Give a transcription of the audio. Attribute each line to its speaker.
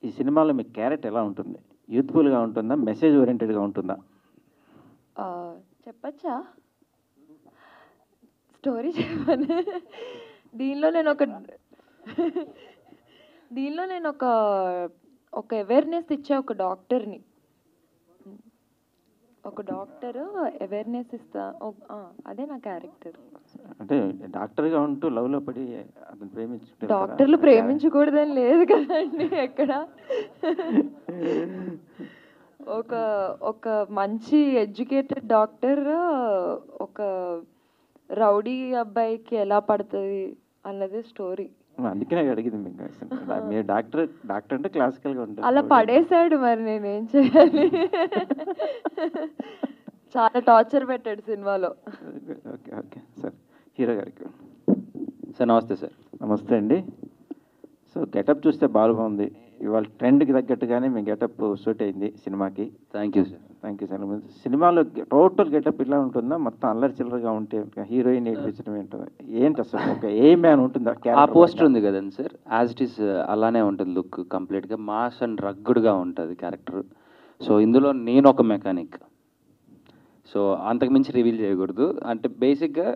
Speaker 1: ఈ సినిమాలో మీ క్యారెక్టర్ ఎలా ఉంటుంది? యూత్ఫుల్‌గా ఉంటుందా? మెసేజ్ ఓరియెంటెడ్‌గా ఉంటుందా?
Speaker 2: చెప్పచ్చా? స్టోరీ చెప్పను. దీనిలో నేనొక దీనిలో నేనొక ఒక అవేర్‌నెస్ ఇచ్చే ఒక డాక్టర్‌ని. ఒక డాక్టరు అవేర్‌నెస్ ఇస్తా అదే నా క్యారెక్టర్.
Speaker 1: అంటే డాక్టర్‌గా ఉంటూ లవ్‌లో పడి అతను ప్రేమించుకుంటారు కదా!
Speaker 2: డాక్టర్లు ప్రేమించకూడదని లేదు కదండీ ఎక్కడ. ఒక ఒక మంచి ఎడ్యుకేటెడ్ డాక్టర్ ఒక రౌడీ అబ్బాయికి ఎలా పడుతుంది అన్నది స్టోరీ.
Speaker 1: అందుకనే అడిగింది మీకు అసలు. మీరు డాక్టర్ అంటే క్లాసికల్‌గా ఉంటారు.
Speaker 2: అలా పడేశాడు, మరి నేనేం చేయాలి? చాలా టార్చర్ పెట్టాడు సినిమాలో.
Speaker 1: ఓకే. ఓకే. సార్ హీరో గారికి.
Speaker 3: సార్ నమస్తే సార్.
Speaker 1: నమస్తే అండి. సో గెటప్ చూస్తే బాగుంది. ఇవాళ ట్రెండ్‌కి తగ్గట్టుగానే మీ గెటప్ సూట్ అయింది సినిమాకి.
Speaker 3: Thank you sir.
Speaker 1: Thank you sir. సినిమాలో టోటల్ గెటప్ ఇలా ఉంటుందా? మొత్తం అల్లరి చిల్లరగా ఉంటే హీరోయిన్ ఏడిపించడం ఏంటో ఏంటి అసలు? ఒక ఏ మ్యాన్ ఉంటుందా?
Speaker 3: ఆ పోస్టర్ ఉంది కదండి సార్, యాజ్ ఇట్ ఈస్ అలానే ఉంటుంది లుక్. కంప్లీట్గా మాస్ అండ్ రగ్గుడ్గా ఉంటుంది క్యారెక్టర్. సో ఇందులో నేను ఒక మెకానిక్. సో అంతకుమించి రివీల్ చేయకూడదు. అంటే బేసిక్గా